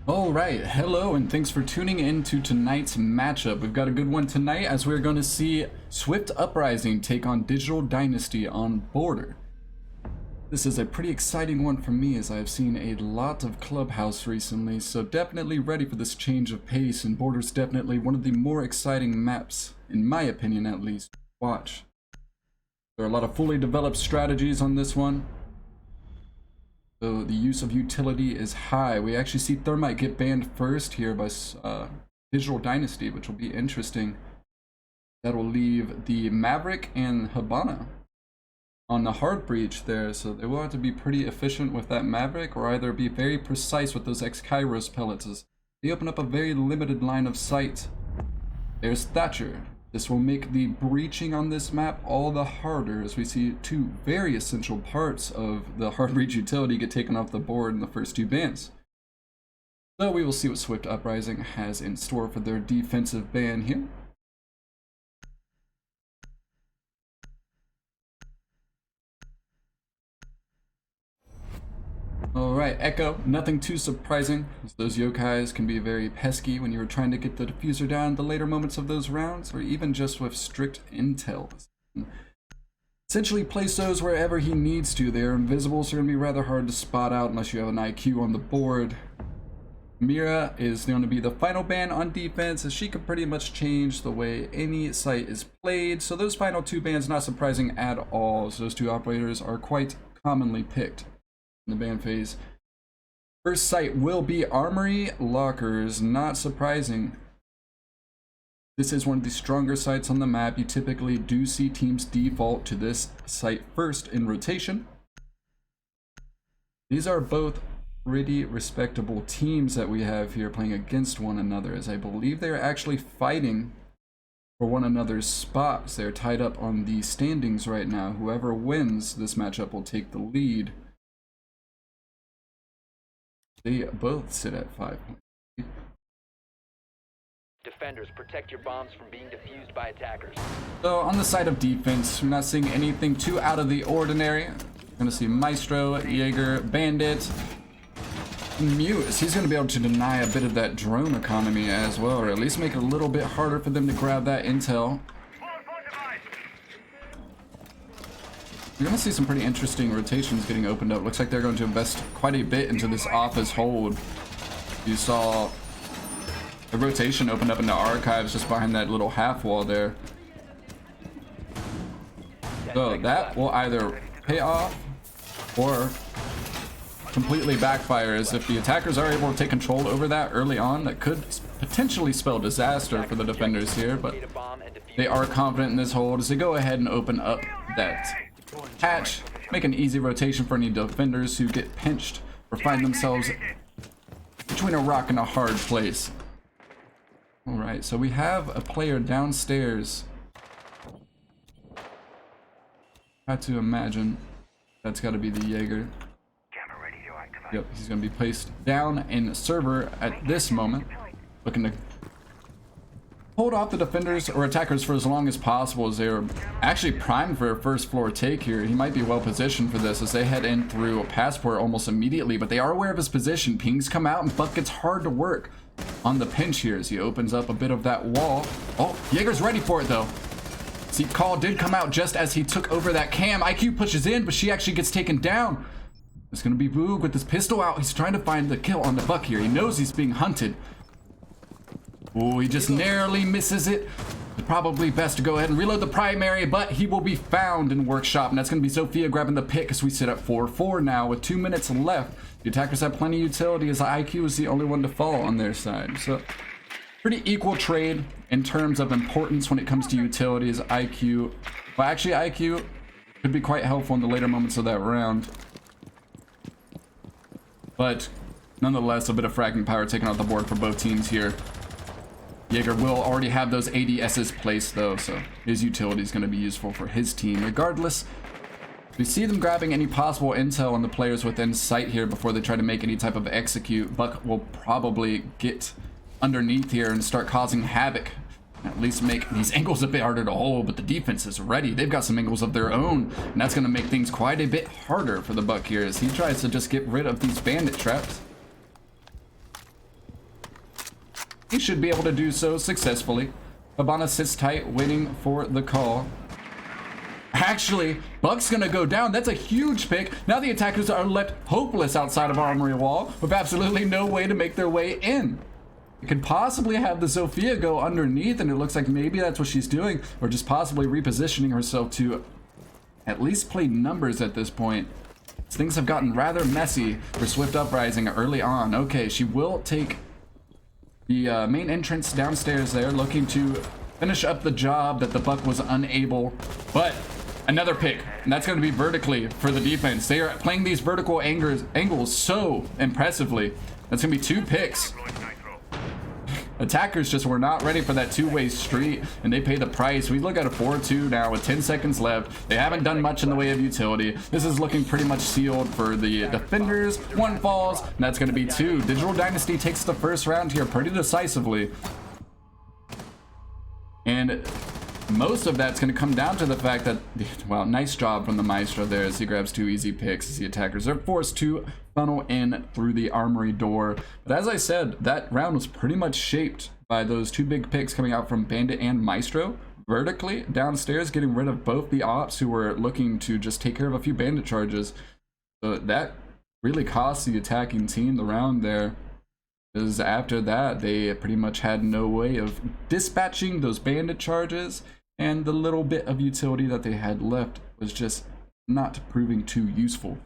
Alright, hello and thanks for tuning in to tonight's matchup. We've got a good one tonight as we're going to see Swift Uprising take on Digital Dynasty on Border. This is a pretty exciting one for me as I have seen a lot of Clubhouse recently, so definitely ready for this change of pace, and Border's definitely one of the more exciting maps, in my opinion at least, to watch. There are a lot of fully developed strategies on this one. So the use of utility is high. We actually see Thermite get banned first here by Digital Dynasty, which will be interesting. That will leave the Maverick and Habana on the hard breach there, so they will have to be pretty efficient with that Maverick, or either be very precise with those X-Kairos pellets as they open up a very limited line of sight. There's Thatcher. This will make the breaching on this map all the harder as we see two very essential parts of the hard breach utility get taken off the board in the first two bans. So we will see what Swift Uprising has in store for their defensive ban here. Alright, Echo, nothing too surprising, as those yokais can be very pesky when you're trying to get the diffuser down in the later moments of those rounds, or even just with strict intel. Essentially place those wherever he needs to. They're invisible, so they're going to be rather hard to spot out unless you have an IQ on the board. Mira is going to be the final ban on defense, as she can pretty much change the way any site is played, so those final two bans not surprising at all, as those two operators are quite commonly picked in the ban phase. First site will be Armory Lockers, not surprising. This is one of the stronger sites on the map. You typically do see teams default to this site first in rotation. These are both pretty respectable teams that we have here playing against one another, as I believe they're actually fighting for one another's spots. They're tied up on the standings right now. Whoever wins this matchup will take the lead. They both sit at 5 points. Defenders, protect your bombs from being defused by attackers. So on the side of defense, we're not seeing anything too out of the ordinary. We're gonna see Maestro, Jaeger, Bandit, Muse. He's gonna be able to deny a bit of that drone economy as well, or at least make it a little bit harder for them to grab that intel. You're going to see some pretty interesting rotations getting opened up. Looks like they're going to invest quite a bit into this office hold. You saw the rotation opened up into archives just behind that little half wall there. So that will either pay off or completely backfire, as if the attackers are able to take control over that early on, that could potentially spell disaster for the defenders here, but they are confident in this hold as they go ahead and open up that hatch, make an easy rotation for any defenders who get pinched or find themselves between a rock and a hard place. Alright, so we have a player downstairs. Had to imagine that's got to be the Jaeger. Yep, he's going to be placed down in server at this moment, looking to hold off the defenders or attackers for as long as possible, as they're actually primed for a first floor take here. He might be well positioned for this as they head in through a passport almost immediately, but they are aware of his position. Pings come out and Buck gets hard to work on the pinch here as he opens up a bit of that wall. Oh, Jaeger's ready for it though. See, call did come out just as he took over that cam. IQ pushes in, but she actually gets taken down. It's gonna be Boog with his pistol out. He's trying to find the kill on the Buck here. He knows he's being hunted. Oh, he just narrowly misses it. It's probably best to go ahead and reload the primary, but he will be found in workshop, and that's going to be Sophia grabbing the pick as we sit at 4-4 now with 2 minutes left. The attackers have plenty of utility as the IQ is the only one to fall on their side. So pretty equal trade in terms of importance when it comes to utility as IQ. Well, actually IQ could be quite helpful in the later moments of that round. But nonetheless, a bit of fragging power taken off the board for both teams here. Jaeger will already have those ADSs placed though, so his utility is going to be useful for his team. Regardless, we see them grabbing any possible intel on the players within sight here before they try to make any type of execute. Buck will probably get underneath here and start causing havoc. At least make these angles a bit harder to hold, but the defense is ready. They've got some angles of their own, and that's going to make things quite a bit harder for the Buck here as he tries to just get rid of these bandit traps. he should be able to do so successfully. Habana sits tight, waiting for the call. Actually, Buck's gonna go down. That's a huge pick. Now the attackers are left hopeless outside of Armory Wall with absolutely no way to make their way in. It could possibly have the Zofia go underneath, and it looks like maybe that's what she's doing, or just possibly repositioning herself to at least play numbers at this point. Things have gotten rather messy for Swift Uprising early on. Okay, she will take the main entrance downstairs there, looking to finish up the job that the Buck was unable. But another pick, and that's going to be vertically for the defense. They are playing these vertical angles so impressively. That's going to be 2 picks. Attackers just were not ready for that two-way street, and they pay the price. We look at a 4-2 now with 10 seconds left. They haven't done much in the way of utility. This is looking pretty much sealed for the defenders. 1 falls, and that's going to be 2. Digital Dynasty takes the first round here pretty decisively. And most of that's going to come down to the fact that, well, nice job from the Maestro there as he grabs 2 easy picks as the attackers are forced to funnel in through the armory door. But as I said, that round was pretty much shaped by those 2 big picks coming out from Bandit and Maestro. Vertically downstairs, getting rid of both the ops who were looking to just take care of a few bandit charges. So that really cost the attacking team the round there, because after that they pretty much had no way of dispatching those bandit charges, and the little bit of utility that they had left was just not proving too useful.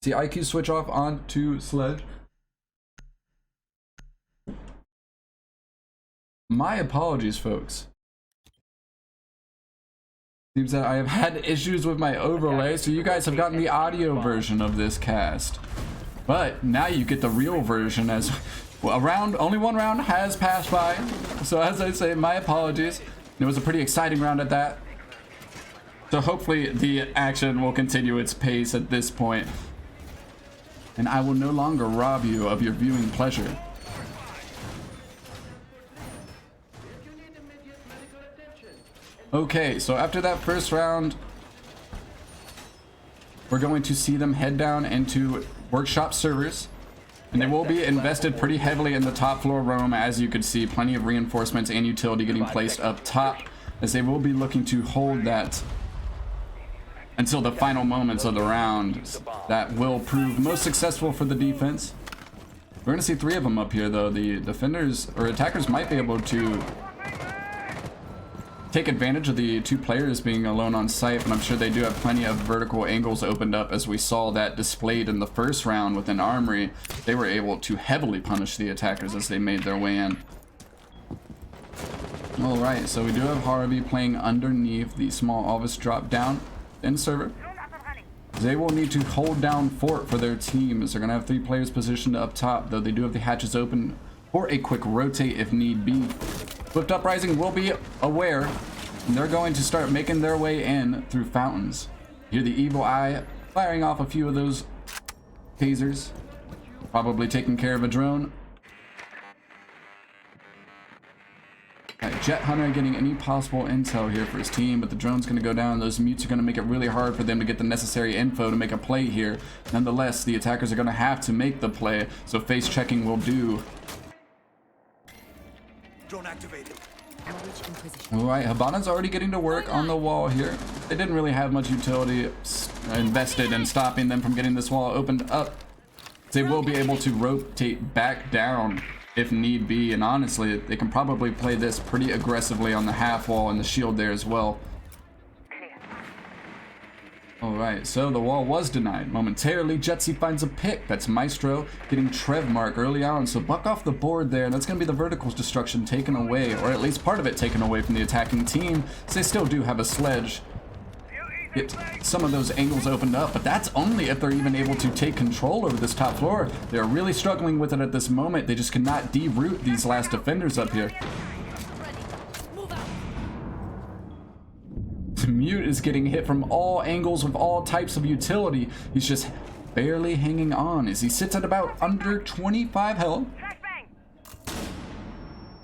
See IQ switch off onto Sledge. My apologies, folks. Seems that I have had issues with my overlay, so you guys have gotten the audio version of this cast. But now you get the real version, as well, only 1 round has passed by. So as I say, my apologies. It was a pretty exciting round at that. So hopefully the action will continue its pace at this point, and I will no longer rob you of your viewing pleasure. Okay, so after that first round, we're going to see them head down into workshop servers, and they will be invested pretty heavily in the top floor roam. As you could see, plenty of reinforcements and utility getting placed up top, as they will be looking to hold that until the final moments of the round. That will prove most successful for the defense. We're going to see 3 of them up here, though. The defenders or attackers might be able to take advantage of the 2 players being alone on site, but I'm sure they do have plenty of vertical angles opened up, as we saw that displayed in the first round within Armory. They were able to heavily punish the attackers as they made their way in. Alright, so we do have Harvey playing underneath the small office drop down in server. They will need to hold down fort for their teams. They're going to have 3 players positioned up top, though they do have the hatches open for a quick rotate if need be. Swift Uprising will be aware, and they're going to start making their way in through fountains. Hear the evil eye firing off a few of those tasers, probably taking care of a drone. Jet Hunter getting any possible intel here for his team, but the drone's going to go down. Those mutes are going to make it really hard for them to get the necessary info to make a play here. Nonetheless, the attackers are going to have to make the play, so face checking will do. Drone activated. Alright, Habana's already getting to work on the wall here. They didn't really have much utility invested in stopping them from getting this wall opened up. They will be able to rotate back down if need be, and honestly, they can probably play this pretty aggressively on the half wall and the shield there as well. Alright, so the wall was denied. Momentarily, Jetsy finds a pick. That's Maestro getting Trev mark early on, so Buck off the board there. That's going to be the vertical destruction taken away, or at least part of it taken away from the attacking team. So they still do have a sledge. Get some of those angles opened up, but that's only if they're even able to take control over this top floor. They're really struggling with it at this moment. They just cannot deroot these last defenders up here. Mute is getting hit from all angles with all types of utility. He's just barely hanging on as he sits at about under 25 health.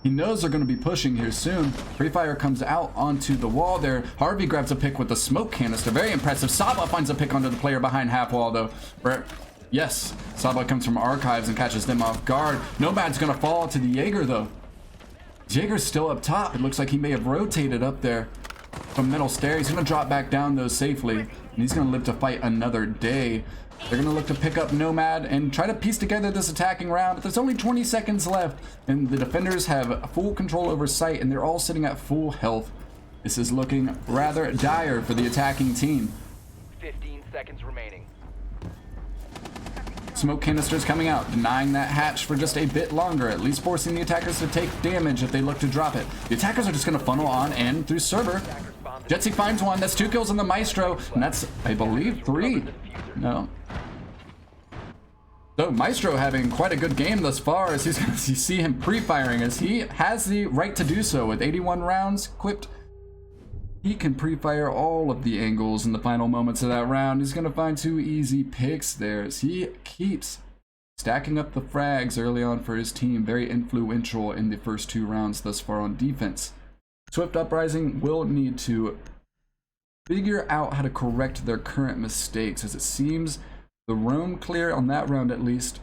He knows they're going to be pushing here soon. Free Fire comes out onto the wall there. Harvey grabs a pick with the smoke canister. Very impressive. Saba finds a pick onto the player behind half wall, though. Yes, Saba comes from archives and catches them off guard. Nomad's gonna fall to the Jaeger though. Jaeger's still up top. It looks like he may have rotated up there from middle stair. He's gonna drop back down though safely, and he's gonna live to fight another day. They're gonna look to pick up Nomad and try to piece together this attacking round, but there's only 20 seconds left, and the defenders have full control over site, and they're all sitting at full health. This is looking rather dire for the attacking team. 15 seconds remaining. Smoke canisters coming out, denying that hatch for just a bit longer, at least forcing the attackers to take damage if they look to drop it. The attackers are just going to funnel on in through server. Jetsy finds one. That's 2 kills on the Maestro, and that's, I believe, 3. No. So Maestro having quite a good game thus far, as he's going to see him pre-firing, as he has the right to do so with 81 rounds equipped. He can pre-fire all of the angles in the final moments of that round. He's going to find 2 easy picks there as he keeps stacking up the frags early on for his team. Very influential in the first 2 rounds thus far on defense. Swift Uprising will need to figure out how to correct their current mistakes, as it seems the roam clear on that round at least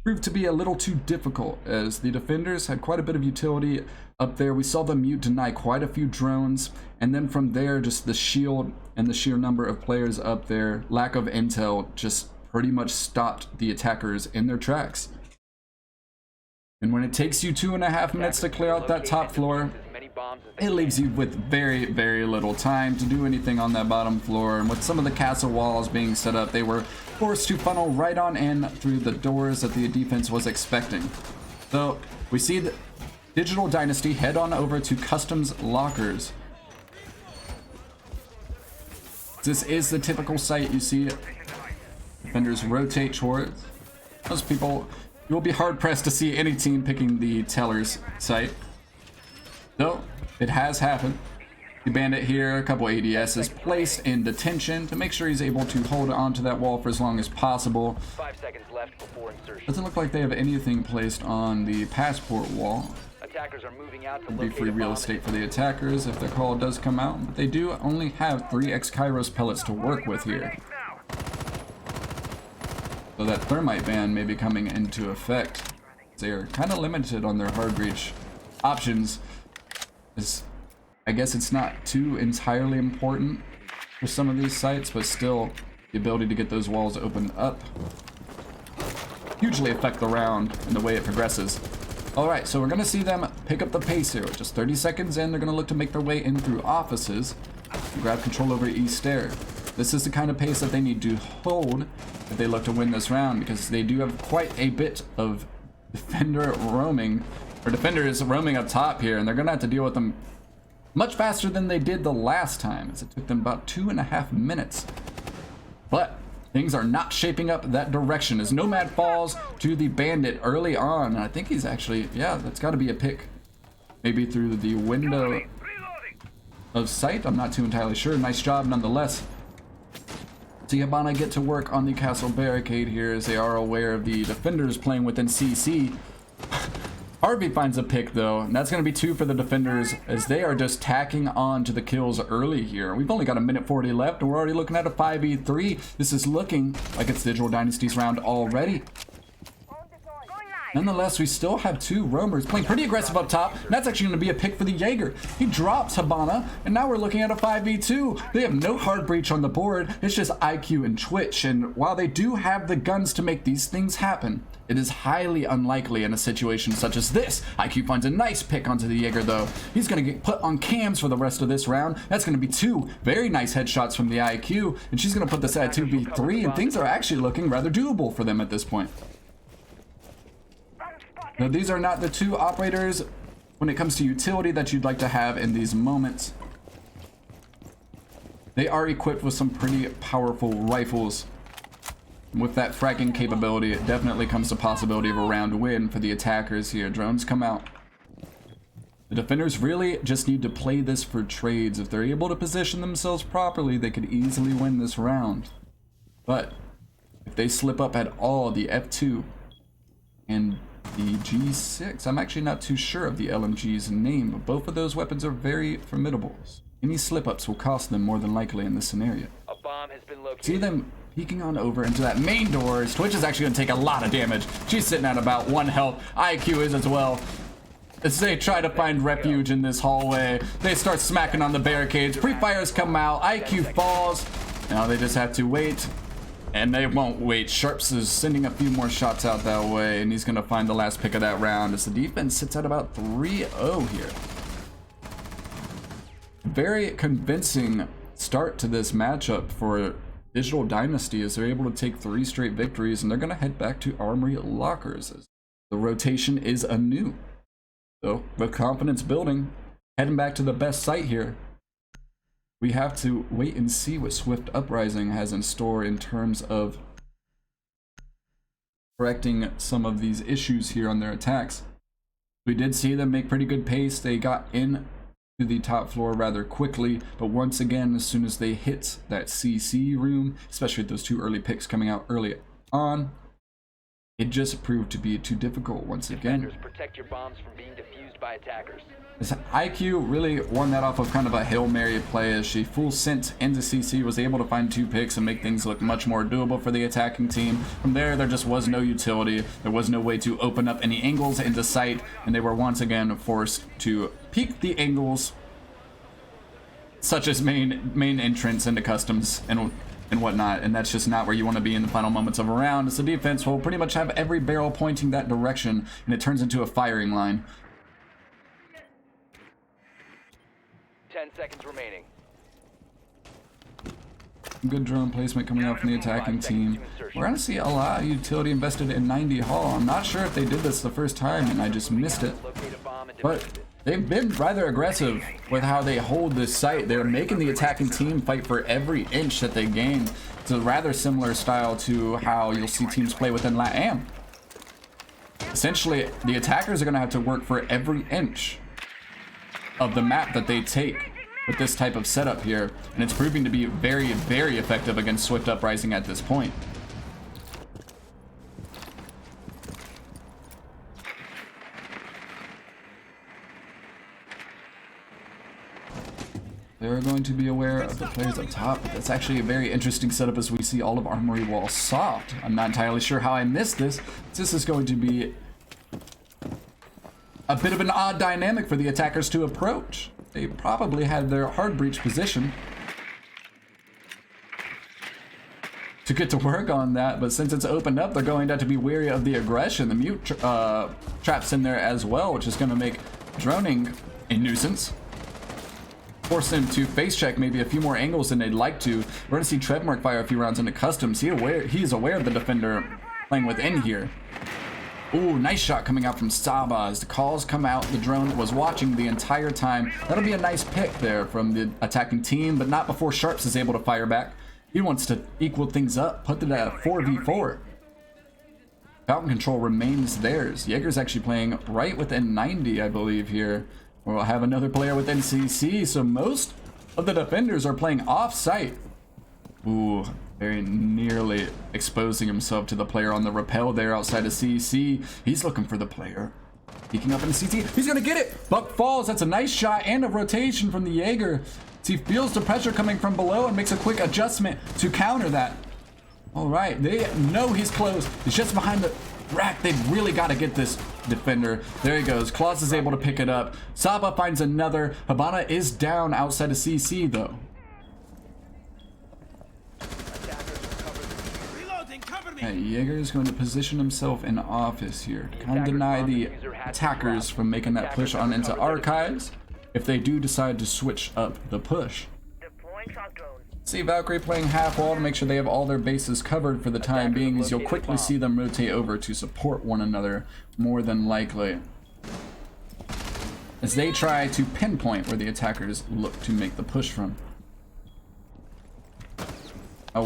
proved to be a little too difficult, as the defenders had quite a bit of utility up there. We saw them mute deny quite a few drones, and then from there just the shield and the sheer number of players up there, lack of intel, just pretty much stopped the attackers in their tracks. And when it takes you 2.5 minutes to clear out that top floor, it leaves you with very, very little time to do anything on that bottom floor. And with some of the castle walls being set up, they were forced to funnel right on in through the doors that the defense was expecting. So we see the Digital Dynasty head on over to Customs Lockers. This is the typical site you see defenders rotate towards. Most people, you will be hard pressed to see any team picking the Teller's site. Though it has happened. The bandit here, a couple ADS is placed in detention to make sure he's able to hold onto that wall for as long as possible. 5 seconds left before insertion. Doesn't look like they have anything placed on the passport wall. Attackers are moving out to It'll be locate free a real bomb. estate for the attackers if their call does come out, but they do only have 3 X-Kairos pellets to work with here. So that thermite ban may be coming into effect. They're kind of limited on their hard breach options. I guess it's not too entirely important for some of these sites, but still the ability to get those walls opened up hugely affect the round and the way it progresses. Alright, so we're going to see them pick up the pace here. Just 30 seconds in, they're going to look to make their way in through offices and grab control over East Stair. This is the kind of pace that they need to hold if they look to win this round, because they do have quite a bit of defenders roaming up top here, and they're going to have to deal with them much faster than they did the last time, as it took them about 2.5 minutes. But things are not shaping up that direction as Nomad falls to the bandit early on. And I think he's actually, yeah, that's got to be a pick. Maybe through the window of sight. I'm not too entirely sure. Nice job nonetheless. See Habana get to work on the castle barricade here, as they are aware of the defenders playing within CC. Harvey finds a pick though, and that's going to be 2 for the defenders, as they are just tacking on to the kills early here. We've only got a minute 40 left, and we're already looking at a 5v3. This is looking like it's Digital Dynasty's round already. Nonetheless, we still have 2 roamers playing pretty aggressive up top, and that's actually going to be a pick for the Jaeger. He drops Habana, and now we're looking at a 5v2. They have no hard breach on the board. It's just IQ and Twitch, and while they do have the guns to make these things happen, it is highly unlikely in a situation such as this. IQ finds a nice pick onto the Jaeger though. He's going to get put on cams for the rest of this round. That's going to be 2 very nice headshots from the IQ, and she's going to put this at 2v3, and things are actually looking rather doable for them at this point. Now, these are not the 2 operators when it comes to utility that you'd like to have in these moments. They are equipped with some pretty powerful rifles. With that fragging capability, it definitely comes to possibility of a round win for the attackers here. Drones come out. The defenders really just need to play this for trades. If they're able to position themselves properly, they could easily win this round. But if they slip up at all, the F2 and the G6, I'm actually not too sure of the LMG's name, but both of those weapons are very formidable. Any slip-ups will cost them more than likely in this scenario. A bomb has been located. See them peeking on over into that main door. Twitch is actually going to take a lot of damage. She's sitting at about 1 health. IQ is as well. As they try to find refuge in this hallway, they start smacking on the barricades. Pre-fires come out. IQ falls. Now they just have to wait. And they won't wait. Sharps is sending a few more shots out that way, and he's going to find the last pick of that round as the defense sits at about 3-0 here. Very convincing start to this matchup for Digital Dynasty as they're able to take 3 straight victories, and they're going to head back to Armory Lockers. The rotation is anew. So, with confidence building, heading back to the best site here. We have to wait and see what Swift Uprising has in store in terms of correcting some of these issues here on their attacks. We did see them make pretty good pace. They got in to the top floor rather quickly, but once again, as soon as they hit that CC room, especially with those 2 early picks coming out early on, it just proved to be too difficult once again. Protect your bombs from being defused by attackers. This IQ really won that off of kind of a Hail Mary play as she full sent into CC, was able to find 2 picks and make things look much more doable for the attacking team. From there just was no utility. There was no way to open up any angles into sight, and they were once again forced to peek the angles, such as main entrance into customs and whatnot, and that's just not where you want to be in the final moments of a round, as the defense will pretty much have every barrel pointing that direction, and it turns into a firing line. 10 seconds remaining. Good drone placement coming out from the attacking team. We're going to see a lot of utility invested in 90 Hall. I'm not sure if they did this the first time and I just missed it, but they've been rather aggressive with how they hold this site. They're making the attacking team fight for every inch that they gain. It's a rather similar style to how you'll see teams play within LATAM. Essentially, the attackers are going to have to work for every inch of the map that they take with this type of setup here, and it's proving to be very, very effective against Swift Uprising at this point. They're going to be aware of the players up top. That's actually a very interesting setup as we see all of Armory Wall soft. I'm not entirely sure how I missed this. This is going to be a bit of an odd dynamic for the attackers to approach. They probably had their hard breach position to get to work on that, but since it's opened up, they're going to have to be wary of the aggression. The mute traps in there as well, which is going to make droning a nuisance. Force them to face check maybe a few more angles than they'd like to. We're going to see Trevmark fire a few rounds into customs. He's aware of the defender playing within here. Ooh, nice shot coming out from Saba as the calls come out. The drone was watching the entire time. That'll be a nice pick there from the attacking team, but not before Sharps is able to fire back. He wants to equal things up, put it at 4v4. Fountain control remains theirs. Jaeger's actually playing right within 90, I believe, here. We'll have another player within CC, so most of the defenders are playing off-site. Ooh, very nearly exposing himself to the player on the rappel there outside of CC. He's looking for the player. Peeking up in CC. He's going to get it. Buck falls. That's a nice shot and a rotation from the Jaeger. He feels the pressure coming from below and makes a quick adjustment to counter that. All right. They know he's close. He's just behind the rack. They've really got to get this defender. There he goes. Claus is able to pick it up. Saba finds another. Habana is down outside of CC, though. Jaeger is going to position himself in office here to kind of deny the attackers from making that push on into archives if they do decide to switch up the push. See Valkyrie playing half wall to make sure they have all their bases covered for the time being, as you'll quickly see them rotate over to support one another more than likely, as they try to pinpoint where the attackers look to make the push from.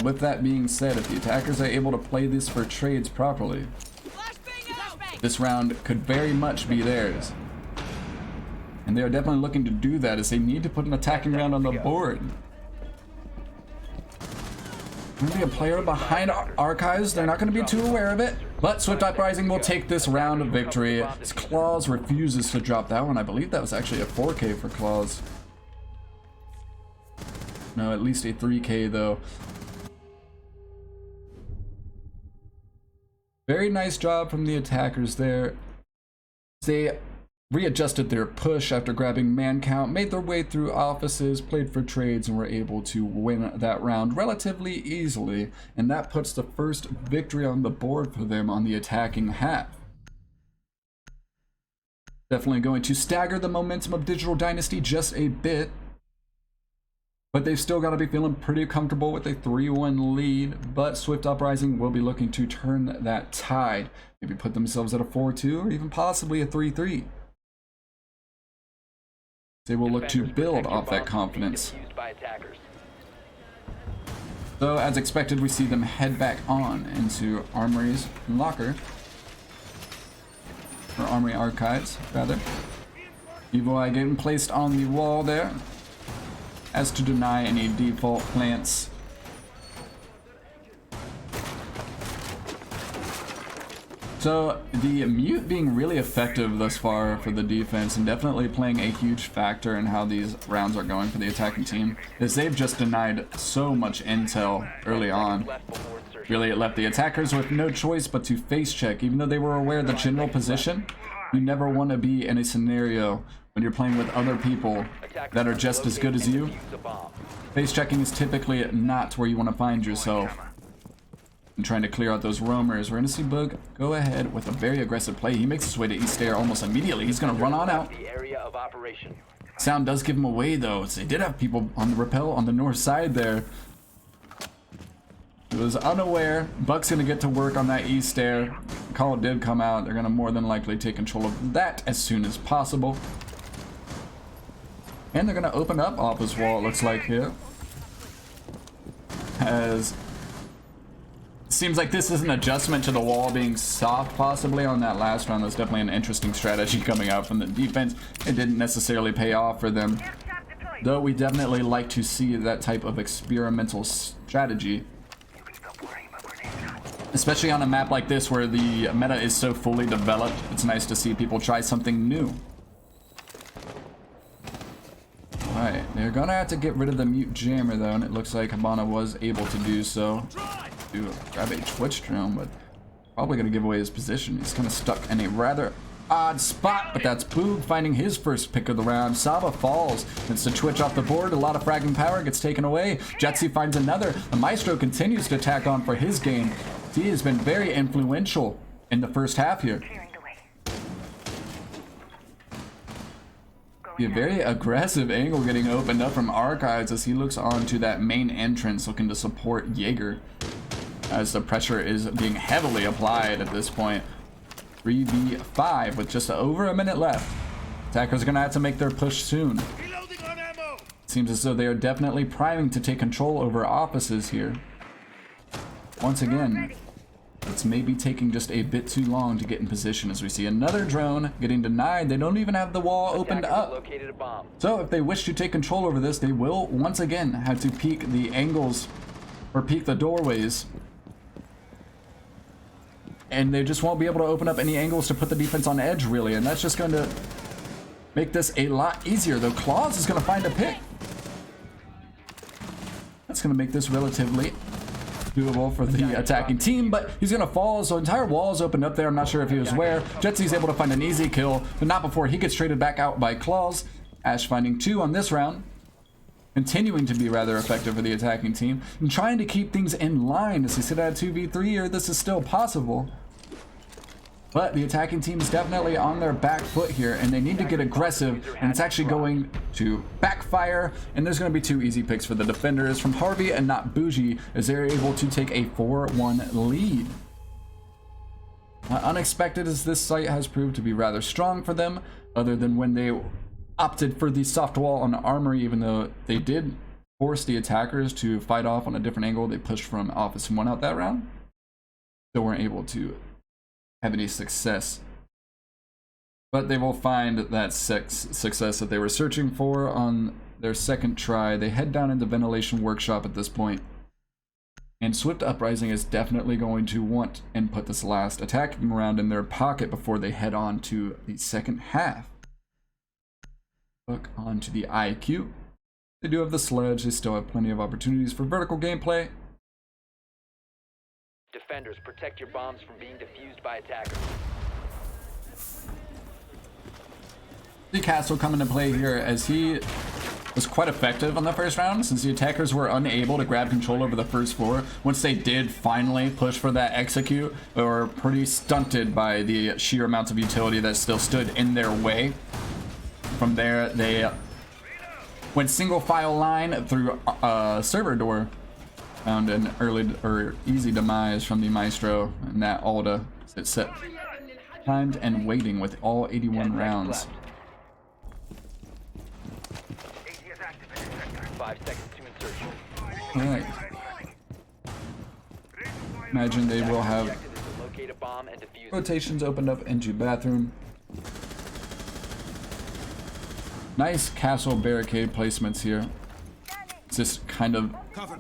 With that being said, if the attackers are able to play this for trades properly, this round could very much be theirs. And they are definitely looking to do that, as they need to put an attacking round on the board. Maybe a player behind archives. They're not going to be too aware of it, but Swift Uprising will take this round of victory. As Claus refuses to drop that one. I believe that was actually a 4K for Claus. No, at least a 3K though. Very nice job from the attackers there. They readjusted their push after grabbing man count, made their way through offices, played for trades, and were able to win that round relatively easily. And that puts the first victory on the board for them on the attacking half. Definitely going to stagger the momentum of Digital Dynasty just a bit. But they've still got to be feeling pretty comfortable with a 3-1 lead. But Swift Uprising will be looking to turn that tide. Maybe put themselves at a 4-2 or even possibly a 3-3. They will look to build off that confidence. So as expected, we see them head back on into Armory's locker. Or Armory Archives, rather. Evil Eye getting placed on the wall there, as to deny any default plants. So the mute being really effective thus far for the defense, and definitely playing a huge factor in how these rounds are going for the attacking team, is they've just denied so much intel early on. Really, it left the attackers with no choice but to face check. Even though they were aware of the general position, you never want to be in a scenario when you're playing with other people that are just as good as you. Face checking is typically not where you want to find yourself. And trying to clear out those roamers. We're going to see Boog go ahead with a very aggressive play. He makes his way to East Air almost immediately. He's going to run on out. Sound does give him away though. So they did have people on the rappel on the north side there. He was unaware. Buck's going to get to work on that East Air. Call did come out. They're going to more than likely take control of that as soon as possible. And they're going to open up office wall, it looks like here. As seems like this is an adjustment to the wall being soft possibly on that last round. That's definitely an interesting strategy coming out from the defense. It didn't necessarily pay off for them, though we definitely like to see that type of experimental strategy, especially on a map like this where the meta is so fully developed. It's nice to see people try something new. Alright, they're gonna have to get rid of the mute jammer though, and it looks like Habana was able to do so. To grab a Twitch drone, but probably gonna give away his position. He's kind of stuck in a rather odd spot, but that's Boog finding his first pick of the round. Saba falls. It's the Twitch off the board. A lot of fragging power gets taken away. Jetsi finds another. The Maestro continues to tack on for his game. He has been very influential in the first half here. A very aggressive angle getting opened up from Archives as he looks on to that main entrance looking to support Jaeger, as the pressure is being heavily applied at this point. 3v5 with just over a minute left. Attackers are going to have to make their push soon. Seems as though they are definitely priming to take control over offices here. Once again, it's maybe taking just a bit too long to get in position as we see another drone getting denied. They don't even have the wall opened up. So if they wish to take control over this, they will once again have to peek the angles or peek the doorways. And they just won't be able to open up any angles to put the defense on edge, really. And that's just going to make this a lot easier, though. Claus is going to find a pick. That's going to make this relatively doable for the attacking team, but he's going to fall. So entire wall is opened up there. I'm not sure if he was aware. Jetsy's able to find an easy kill, but not before he gets traded back out by Claus. Ash finding 2 on this round. Continuing to be rather effective for the attacking team. And trying to keep things in line as we sit at a 2v3 here. This is still possible. But the attacking team is definitely on their back foot here, and they need to get aggressive, and it's actually going to backfire, and there's going to be 2 easy picks for the defenders from Harvey and Not Bougie, as they're able to take a 4-1 lead. Unexpected as this site has proved to be rather strong for them, other than when they opted for the soft wall on Armory, even though they did force the attackers to fight off on a different angle. They pushed from Office 1 out that round. Still weren't able to have any success. But they will find that success that they were searching for on their second try. They head down into Ventilation Workshop at this point. And Swift Uprising is definitely going to want and put this last attacking round in their pocket before they head on to the second half. Look onto the IQ. They do have the sledge. They still have plenty of opportunities for vertical gameplay. Defenders, protect your bombs from being defused by attackers. The Castle come into play here as he was quite effective on the first round since the attackers were unable to grab control over the first floor. Once they did finally push for that execute, they were pretty stunted by the sheer amounts of utility that still stood in their way. From there, they went single file line through server door, found an early or easy demise from the Maestro, and that Alda is set timed and waiting with all 81 rounds. 5 seconds to insertion. Alright. Imagine they will have Objective is to locate a bomb and defuse it. rotations opened up into bathroom. Nice castle barricade placements here. Just kind of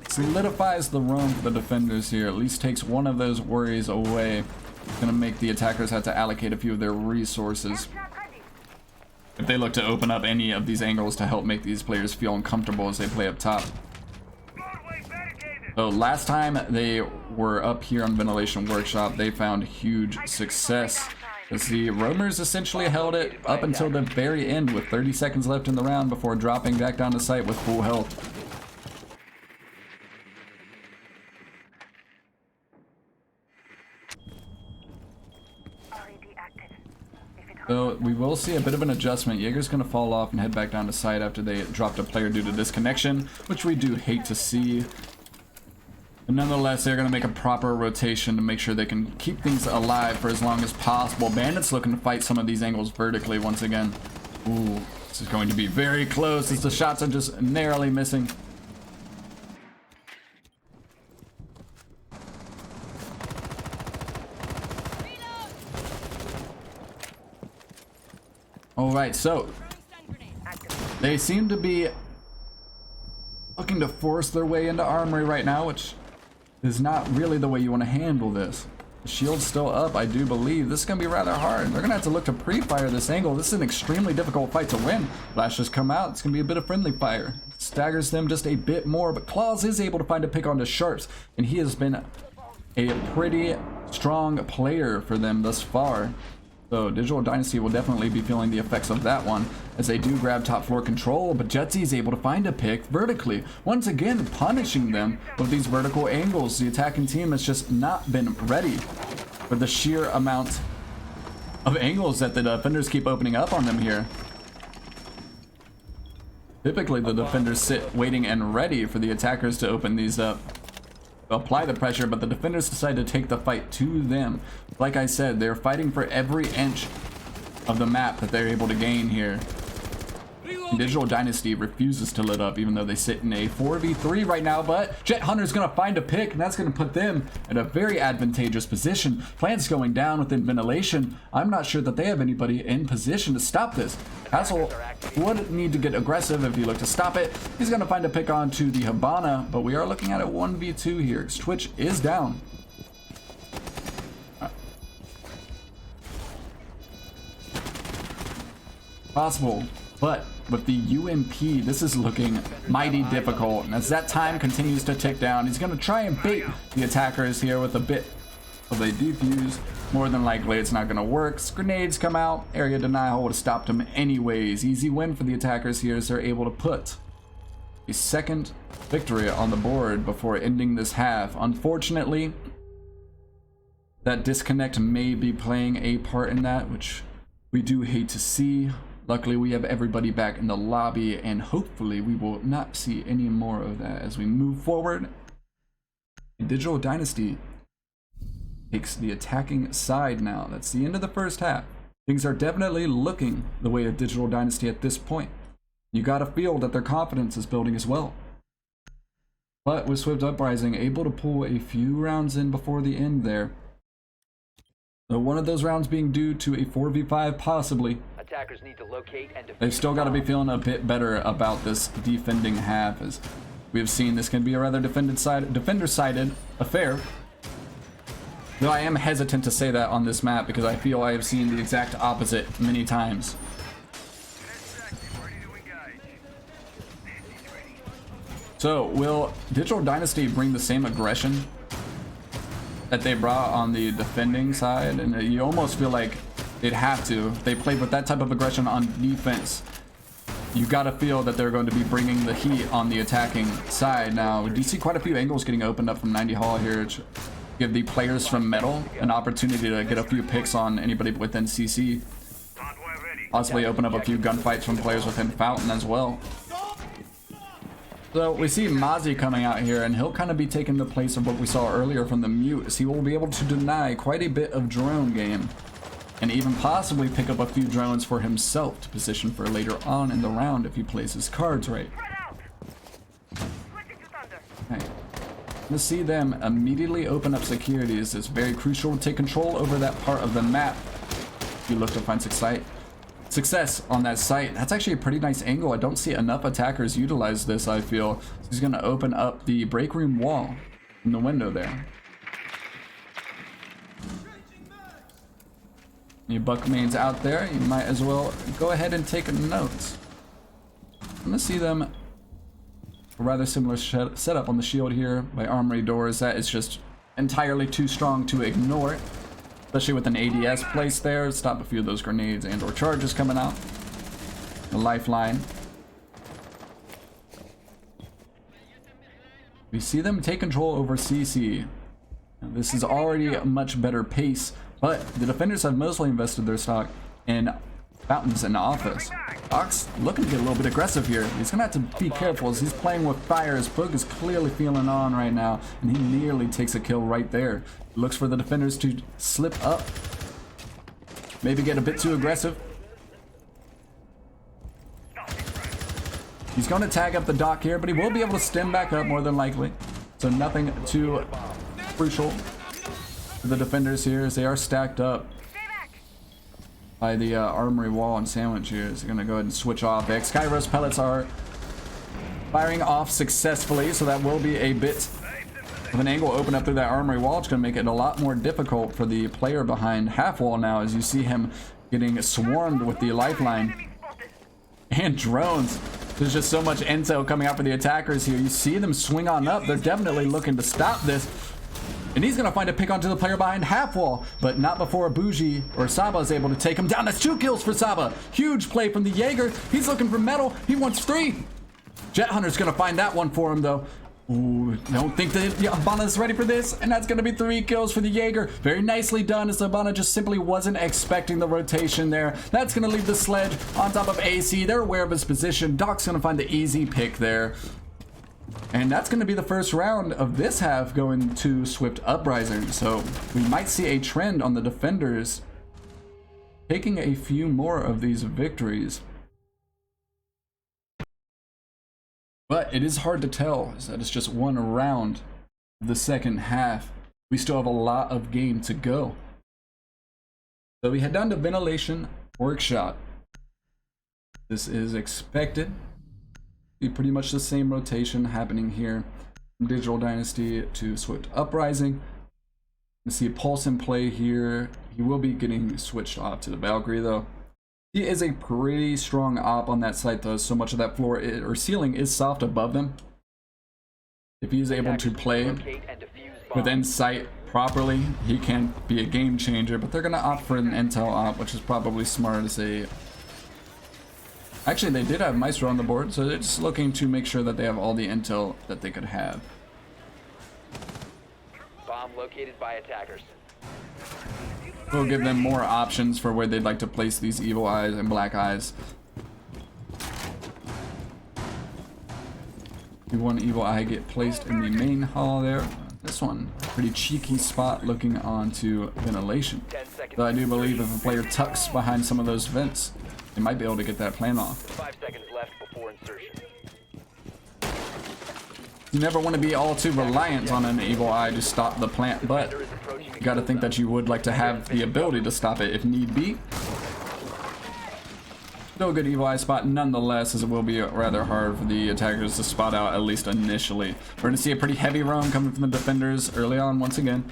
solidifies the room for the defenders here. At least takes one of those worries away. It's gonna make the attackers have to allocate a few of their resources if they look to open up any of these angles to help make these players feel uncomfortable as they play up top. So last time they were up here on Ventilation Workshop, they found huge success as the roamers essentially held it up until the very end with 30 seconds left in the round before dropping back down to site with full health. So we will see a bit of an adjustment. Jaeger's going to fall off and head back down to site after they dropped a player due to disconnection, which we do hate to see. But nonetheless, they're going to make a proper rotation to make sure they can keep things alive for as long as possible. Bandits looking to fight some of these angles vertically once again. Ooh, this is going to be very close as the shots are just narrowly missing. Alright, so they seem to be looking to force their way into armory right now, which is not really the way you want to handle this. The shield's still up, I do believe. This is going to be rather hard. They're going to have to look to pre-fire this angle. This is an extremely difficult fight to win. Flashes come out. It's going to be a bit of friendly fire. Staggers them just a bit more, but Claus is able to find a pick onto Sharps, and he has been a pretty strong player for them thus far. So Digital Dynasty will definitely be feeling the effects of that one as they do grab top floor control, but Jetsy is able to find a pick vertically, once again punishing them with these vertical angles. The attacking team has just not been ready for the sheer amount of angles that the defenders keep opening up on them here. Typically the defenders sit waiting and ready for the attackers to open these up, apply the pressure, but the defenders decide to take the fight to them. Like I said, they're fighting for every inch of the map that they're able to gain here. And Digital Dynasty refuses to let up, even though they sit in a 4v3 right now, but Jet Hunter's gonna find a pick, and that's gonna put them in a very advantageous position. Plants going down within Ventilation. I'm not sure that they have anybody in position to stop this. Castle would need to get aggressive if he looked to stop it. He's gonna find a pick onto the Habana, but we are looking at a 1v2 here, because Twitch is down. Possible, but with the UMP, this is looking mighty difficult. And as that time continues to tick down, he's going to try and bait the attackers here with a bit of a defuse. More than likely, it's not going to work. Grenades come out. Area denial would have stopped him anyways. Easy win for the attackers here as they're able to put a second victory on the board before ending this half. Unfortunately, that disconnect may be playing a part in that, which we do hate to see. Luckily, we have everybody back in the lobby, and hopefully we will not see any more of that as we move forward. Digital Dynasty takes the attacking side now. That's the end of the first half. Things are definitely looking the way of Digital Dynasty at this point. You gotta feel that their confidence is building as well. But with Swift Uprising able to pull a few rounds in before the end there. So one of those rounds being due to a 4v5 possibly. Attackers need to locate and defuse. They've still got to be feeling a bit better about this defending half, as we have seen this can be a rather defender-sided affair. Though I am hesitant to say that on this map because I feel I have seen the exact opposite many times. So will Digital Dynasty bring the same aggression that they brought on the defending side, and you almost feel like they'd have to. They played with that type of aggression on defense. You gotta feel that they're going to be bringing the heat on the attacking side. Now, we do see quite a few angles getting opened up from 90 Hall here to give the players from Metal an opportunity to get a few picks on anybody within CC. Possibly open up a few gunfights from players within Fountain as well. So we see Mozzie coming out here, and he'll kind of be taking the place of what we saw earlier from the Mutes. He will be able to deny quite a bit of drone game, and even possibly pick up a few drones for himself to position for later on in the round if he plays his cards right. Okay. To see them immediately open up securities is very crucial to take control over that part of the map. If you look to find success on that site. That's actually a pretty nice angle. I don't see enough attackers utilize this, I feel. So he's going to open up the break room wall in the window there. Any Buckmains out there, you might as well go ahead and take notes. I'm going to see them a rather similar setup on the shield here by Armory Doors. That is just entirely too strong to ignore. Especially with an ADS placed there, stop a few of those grenades and or charges coming out. The lifeline. We see them take control over CC. Now, this is already a much better pace, but the defenders have mostly invested their stock in Fountains and Office. Ox looking to get a little bit aggressive here. He's gonna have to be careful as he's playing with fire. His Book is clearly feeling on right now, and he nearly takes a kill right there. Looks for the defenders to slip up. Maybe get a bit too aggressive. He's going to tag up the dock here, but he will be able to stem back up more than likely. So nothing too crucial for the defenders here as they are stacked up by the armory wall and sandwich here. So they're going to go ahead and switch off. The Kairos pellets are firing off successfully, so that will be a bit of an angle open up through that armory wall. It's going to make it a lot more difficult for the player behind half wall now, as you see him getting swarmed with the lifeline and drones. There's just so much intel coming out for the attackers here. You see them swing on up. They're definitely looking to stop this. And he's going to find a pick onto the player behind half wall, but not before Bougie or Saba is able to take him down. That's 2 kills for Saba. Huge play from the Jaeger. He's looking for Metal. He wants 3. Jet Hunter's going to find that one for him, though. Ooh, don't think that Habana's ready for this, and that's going to be 3 kills for the Jaeger. Very nicely done, as Habana just simply wasn't expecting the rotation there. That's going to leave the sledge on top of AC. They're aware of his position. Doc's going to find the easy pick there. And that's going to be the first round of this half going to Swift Uprising. So we might see a trend on the defenders taking a few more of these victories. But it is hard to tell, as that is just one round of the second half. We still have a lot of game to go. So we head down to Ventilation Workshop. This is expected. Be pretty much the same rotation happening here from Digital Dynasty to Swift Uprising. You see Pulse in play here. He will be getting switched off to the Valkyrie though. He is a pretty strong op on that site though. So much of that floor or ceiling is soft above them. If he is able to play within sight properly, he can be a game changer. But they're going to opt for an intel op, which is probably smart as a... Actually, they did have Maestro on the board, so they're just looking to make sure that they have all the intel that they could have. Bomb located by attackers. We'll give them more options for where they'd like to place these evil eyes and black eyes. One evil eye get placed in the main hall there. This one, pretty cheeky spot looking onto ventilation. Though I do believe if a player tucks behind some of those vents, they might be able to get that plan off. 5 seconds left before insertion. You never want to be all too reliant on an evil eye to stop the plant, but you got to think that you would like to have the ability to stop it if need be. Still a good evil eye spot nonetheless, as it will be rather hard for the attackers to spot out, at least initially. We're going to see a pretty heavy roam coming from the defenders early on once again.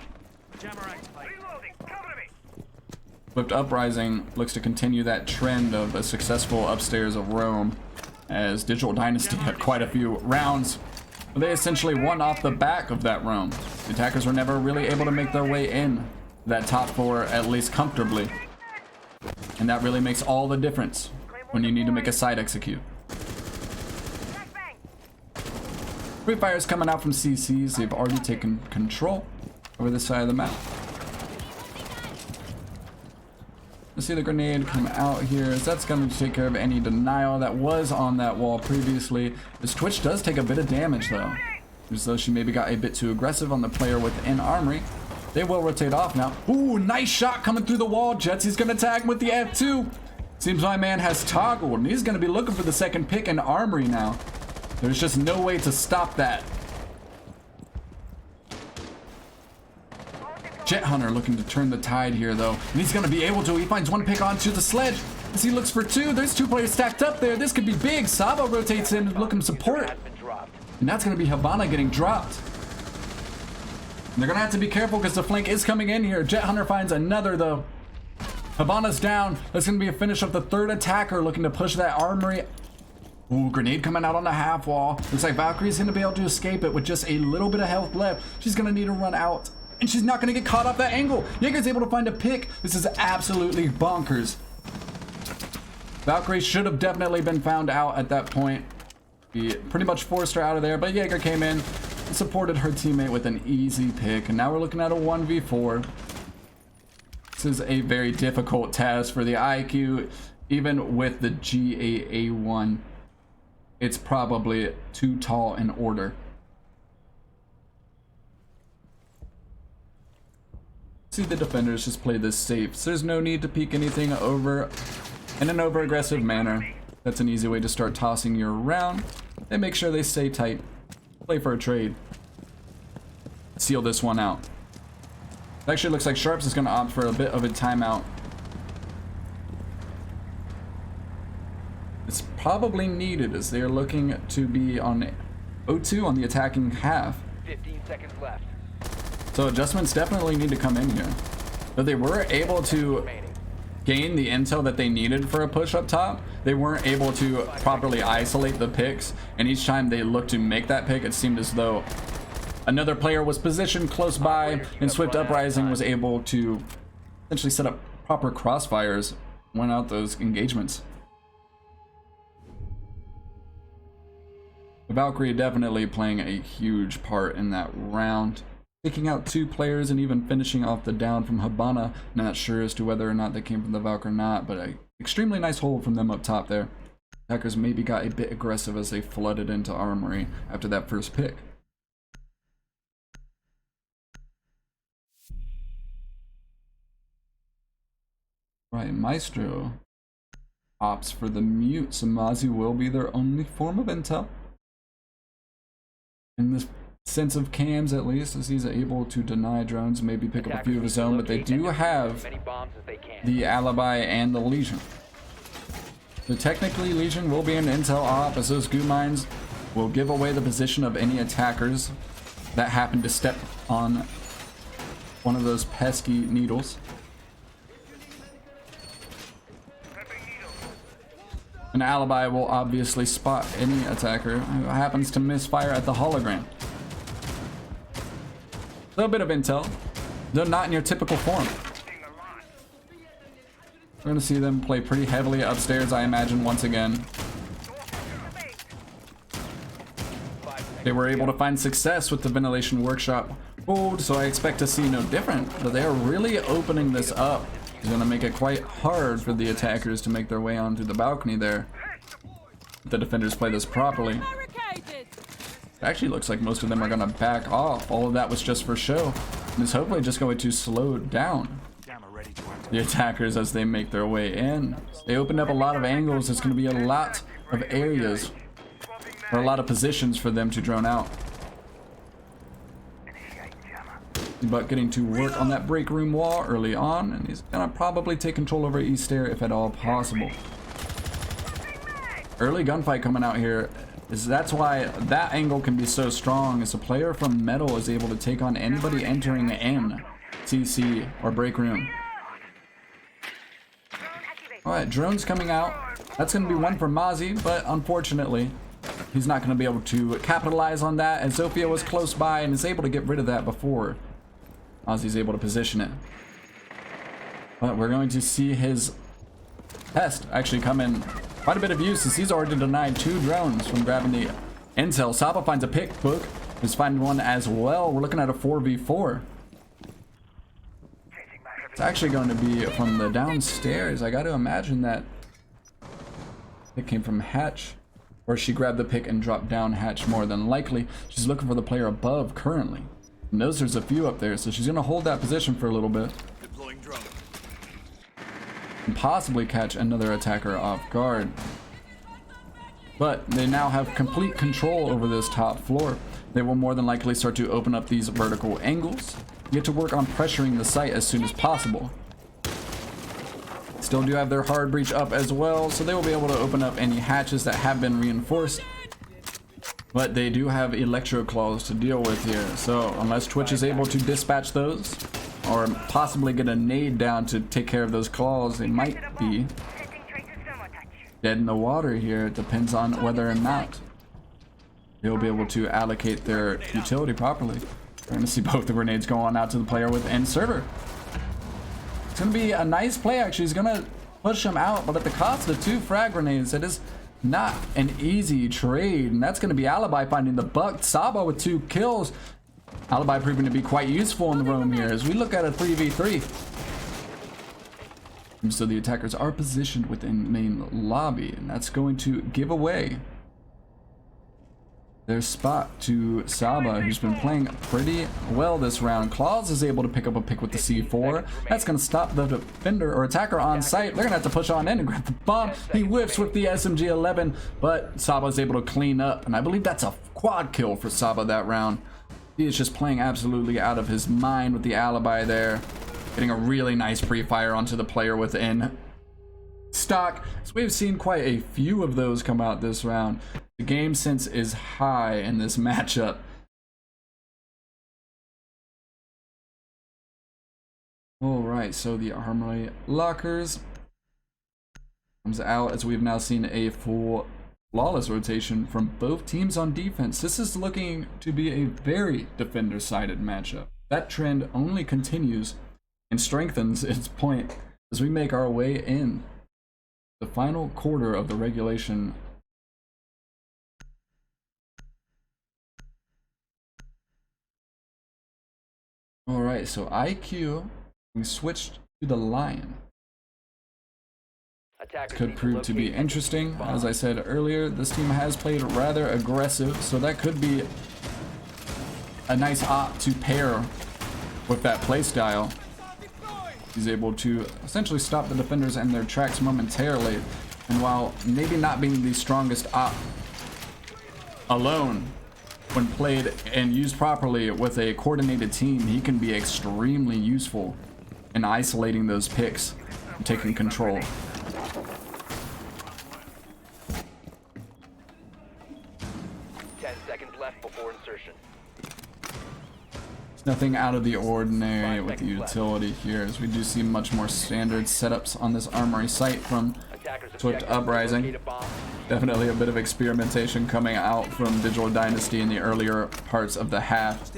Swift Uprising looks to continue that trend of a successful upstairs of roam, as Digital Dynasty had quite a few rounds They essentially won off the back of that roam. The attackers were never really able to make their way in that top 4, at least comfortably. And that really makes all the difference when you need to make a side execute. Free Fire's coming out from CCs. They've already taken control over this side of the map. Let's see the grenade come out here. That's going to take care of any denial that was on that wall previously. This Twitch does take a bit of damage though, as though she maybe got a bit too aggressive on the player within Armory. They will rotate off now. Ooh, nice shot coming through the wall. Jetsy's going to tag him with the F2. Seems my man has toggled, and he's going to be looking for the second pick in Armory now. There's just no way to stop that. Jet Hunter looking to turn the tide here though, and he's going to be able to. He finds one pick onto the sledge as he looks for 2. There's 2 players stacked up there. This could be big. Sabo rotates in looking to support, and that's going to be Habana getting dropped. And they're going to have to be careful because the flank is coming in here. Jet Hunter finds another though. Habana's down. That's going to be a finish of the 3rd attacker looking to push that Armory. Ooh, grenade coming out on the half wall. Looks like Valkyrie's going to be able to escape it with just a little bit of health left. She's going to need to run out, and she's not going to get caught off that angle. Jaeger's able to find a pick. This is absolutely bonkers. Valkyrie should have definitely been found out at that point. He pretty much forced her out of there, but Jaeger came in and supported her teammate with an easy pick. And now we're looking at a 1v4. This is a very difficult task for the IQ. Even with the GAA1, it's probably too tall in order. See the defenders just play this safe, so there's no need to peek anything over in an over aggressive manner. That's an easy way to start tossing your round. They make sure they stay tight, play for a trade, seal this one out. It actually looks like Sharps is going to opt for a bit of a timeout. It's probably needed as they are looking to be on 0-2 on the attacking half. 15 seconds left. So adjustments definitely need to come in here. But they were able to gain the intel that they needed for a push up top. They weren't able to properly isolate the picks, and each time they looked to make that pick, it seemed as though another player was positioned close by, and Swift Uprising was able to essentially set up proper crossfires, win out those engagements. Valkyrie definitely playing a huge part in that round, taking out 2 players and even finishing off the down from Habana. Not sure as to whether or not they came from the Valk or not, but an extremely nice hold from them up top there. Attackers maybe got a bit aggressive as they flooded into Armory after that first pick. Right, Maestro opts for the mute, so Mozzie will be their only form of intel. In this sense of cams, at least, as he's able to deny drones, maybe pick up a few of his own, but they do have the Alibi and the Legion. So technically Legion will be an intel op, as those goo mines will give away the position of any attackers that happen to step on one of those pesky needles. An Alibi will obviously spot any attacker who happens to misfire at the hologram. A little bit of intel, though not in your typical form. We're going to see them play pretty heavily upstairs, I imagine, once again. They were able to find success with the ventilation workshop hold, so I expect to see no different, but they are really opening this up. It's going to make it quite hard for the attackers to make their way onto the balcony there. If the defenders play this properly. It actually looks like most of them are going to back off. All of that was just for show. And it's hopefully just going to slow down the attackers as they make their way in. They opened up a lot of angles. There's going to be a lot of areas or a lot of positions for them to drone out. But getting to work on that break room wall early on, and he's gonna probably take control over East Stair if at all possible. Early gunfight coming out here is that's why that angle can be so strong, as a player from Metal is able to take on anybody entering in CC or break room. Alright, drones coming out. That's gonna be one for Mozzie, but unfortunately he's not going to be able to capitalize on that, and Zofia was close by and is able to get rid of that before Ozzy's able to position it. But we're going to see his test actually come in quite a bit of use, as he's already denied 2 drones from grabbing the intel. Saba finds a pick book, he's finding one as well. We're looking at a 4v4. It's actually going to be from the downstairs. I got to imagine that it came from hatch, or she grabbed the pick and dropped down hatch more than likely. She's looking for the player above currently. Knows there's a few up there, so she's going to hold that position for a little bit. Deploying drone. And possibly catch another attacker off guard. But they now have complete control over this top floor. They will more than likely start to open up these vertical angles. Get to work on pressuring the site as soon as possible. Still do have their hard breach up as well, so they will be able to open up any hatches that have been reinforced. But they do have electro claws to deal with here, so unless Twitch is able to dispatch those, or possibly get a nade down to take care of those claws, they might be dead in the water here. It depends on whether or not they'll be able to allocate their utility properly. We're going to see both the grenades go on out to the player within server. It's going to be a nice play, actually. He's going to push him out, but at the cost of 2 frag grenades. It is not an easy trade, and that's going to be Alibi finding the buck. Saba with 2 kills. Alibi proving to be quite useful in the roam here as we look at a 3v3. So the attackers are positioned within main lobby, and that's going to give away their spot to Saba, who's been playing pretty well this round. Claws is able to pick up a pick with the C4. That's going to stop the defender or attacker on site. They're going to have to push on in and grab the bomb. He whiffs with the SMG-11, but Saba is able to clean up, and I believe that's a quad kill for Saba that round. He is just playing absolutely out of his mind with the Alibi there. Getting a really nice pre-fire onto the player within stock. So we've seen quite a few of those come out this round. The game sense is high in this matchup. Alright, so the armory lockers comes out as we've now seen a full flawless rotation from both teams on defense. This is looking to be a very defender-sided matchup. That trend only continues and strengthens its point as we make our way in the final quarter of the regulation. Alright, so IQ, we switched to the Lion. Could prove to be interesting. As I said earlier, this team has played rather aggressive, so that could be a nice op to pair with that playstyle. He's able to essentially stop the defenders in their tracks momentarily, and while maybe not being the strongest op alone, when played and used properly with a coordinated team, he can be extremely useful in isolating those picks and taking control. Before insertion. There's nothing out of the ordinary with the utility here, as we do see much more standard setups on this armory site from Swift Uprising. Definitely a bit of experimentation coming out from Digital Dynasty in the earlier parts of the half.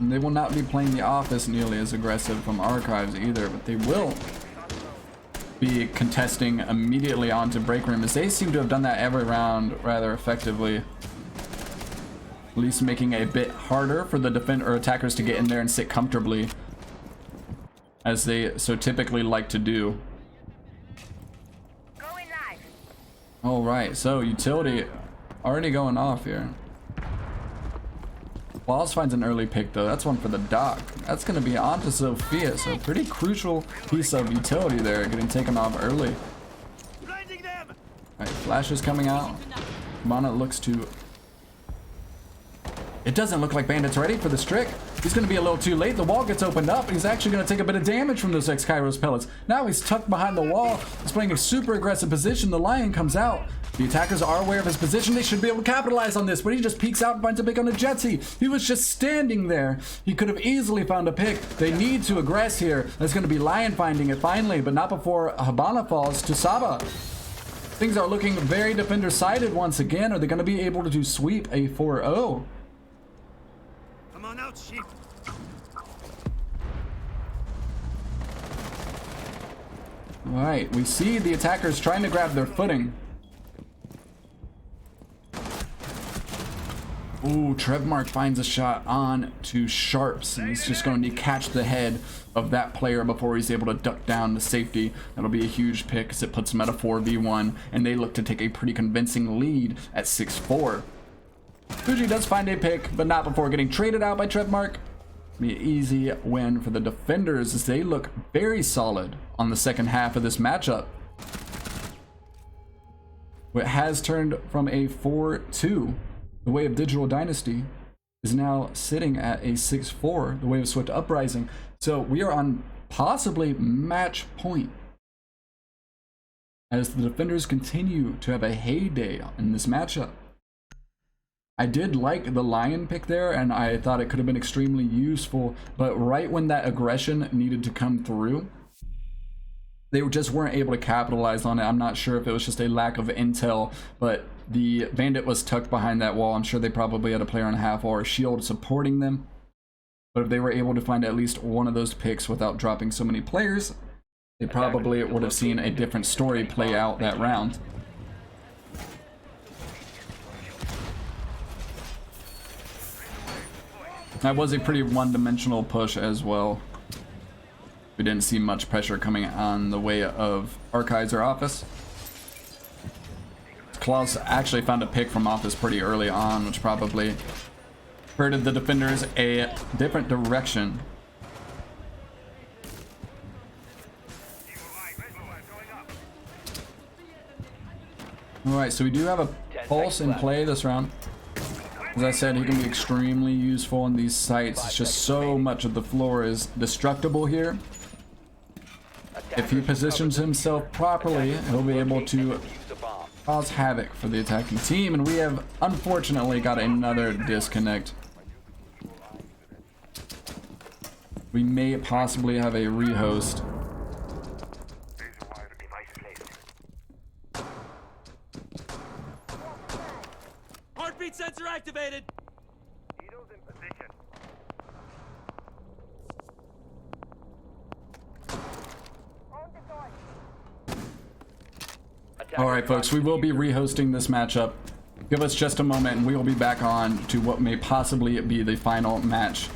And they will not be playing the office nearly as aggressive from Archives either, but they will be contesting immediately onto break room, as they seem to have done that every round rather effectively. At least making it a bit harder for the defender or attackers to get in there and sit comfortably, as they so typically like to do. Alright, so utility already going off here. Walls finds an early pick though. That's one for the dock. That's going to be onto Sophia, so pretty crucial piece of utility there, getting taken off early. Alright, flash is coming out. Mana looks to It doesn't look like Bandit's ready for this trick. He's going to be a little too late. The wall gets opened up. He's actually going to take a bit of damage from those X-Kairos pellets. Now he's tucked behind the wall. He's playing a super aggressive position. The Lion comes out. The attackers are aware of his position. They should be able to capitalize on this, but he just peeks out and finds a pick on a Jetty. He was just standing there. He could have easily found a pick. They need to aggress here. There's going to be Lion finding it finally, but not before Habana falls to Saba. Things are looking very defender-sided once again. Are they going to be able to sweep a 4-0? Come on out, sheep. All right, we see the attackers trying to grab their footing. Ooh, Trevmark finds a shot on to Sharps, and he's just going to catch the head of that player before he's able to duck down to safety. That'll be a huge pick as it puts him at a 4v1, and they look to take a pretty convincing lead at 6-4. Fuji does find a pick, but not before getting traded out by Trevmark. Be an easy win for the defenders as they look very solid on the second half of this matchup. What has turned from a 4-2. The way of Digital Dynasty is now sitting at a 6-4, the way of Swift Uprising. So we are on possibly match point as the defenders continue to have a heyday in this matchup. I did like the Lion pick there, and I thought it could have been extremely useful, but right when that aggression needed to come through, they just weren't able to capitalize on it. I'm not sure if it was just a lack of intel, but the Bandit was tucked behind that wall. I'm sure they probably had a player on a half or a shield supporting them. But if they were able to find at least one of those picks without dropping so many players, they probably would have seen a different story play out that round. That was a pretty one-dimensional push as well. We didn't see much pressure coming on the way of Archives or Office. Klaus actually found a pick from Office pretty early on, which probably hurted the defenders a different direction. Alright, so we do have a pulse in play this round. As I said, he can be extremely useful in these sites. It's just so much of the floor is destructible here. If he positions himself properly, he'll be able to cause havoc for the attacking team, and we have unfortunately got another disconnect. We may possibly have a rehost. Heartbeat sensor activated. Needles in position. Alright folks, we will be rehosting this matchup. Give us just a moment and we will be back on to what may possibly be the final match,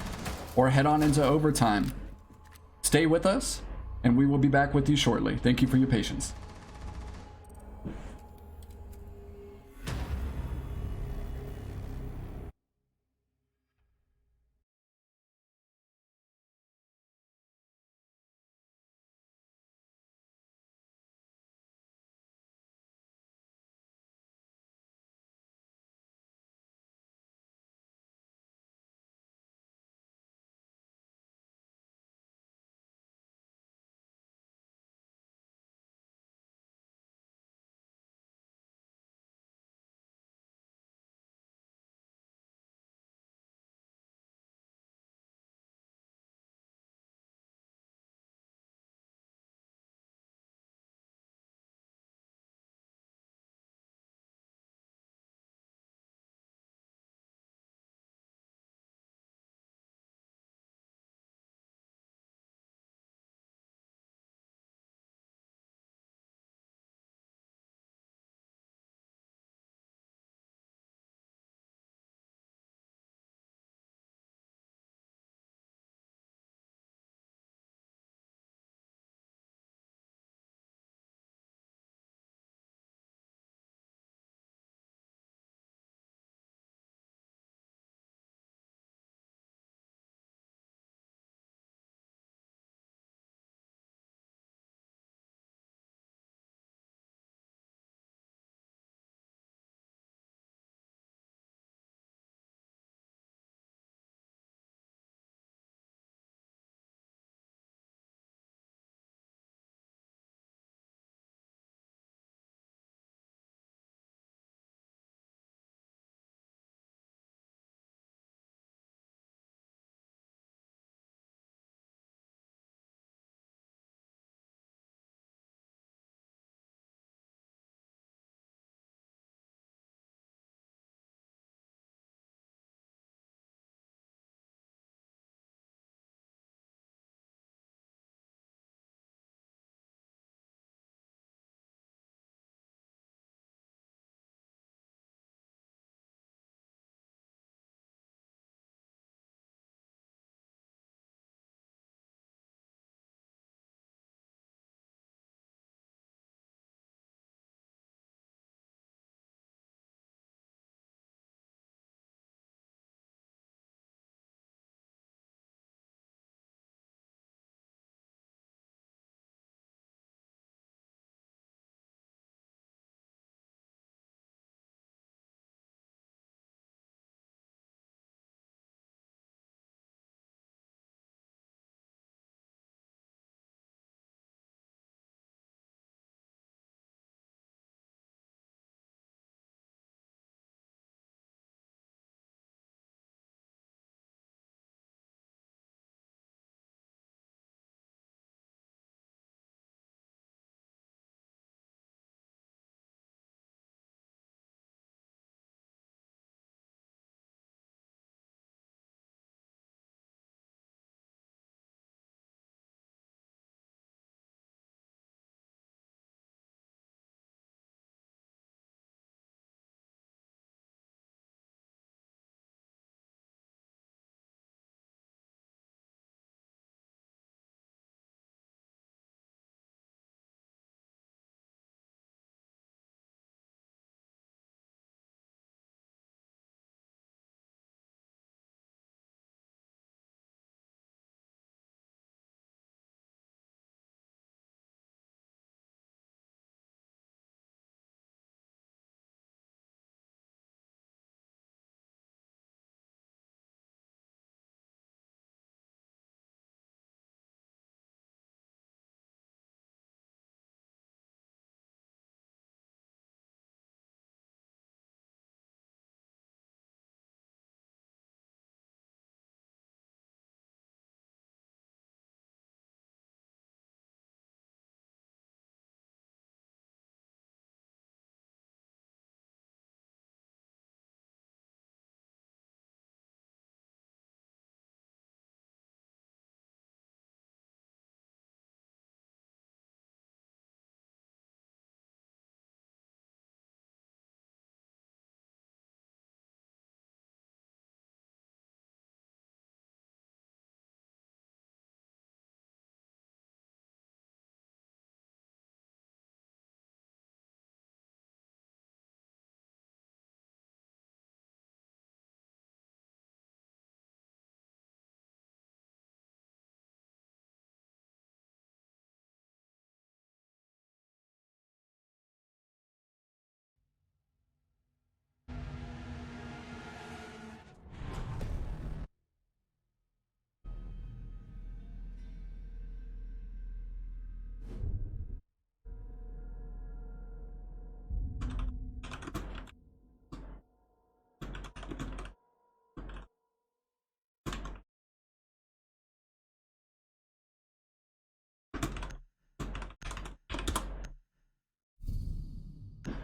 or head on into overtime. Stay with us and we will be back with you shortly. Thank you for your patience.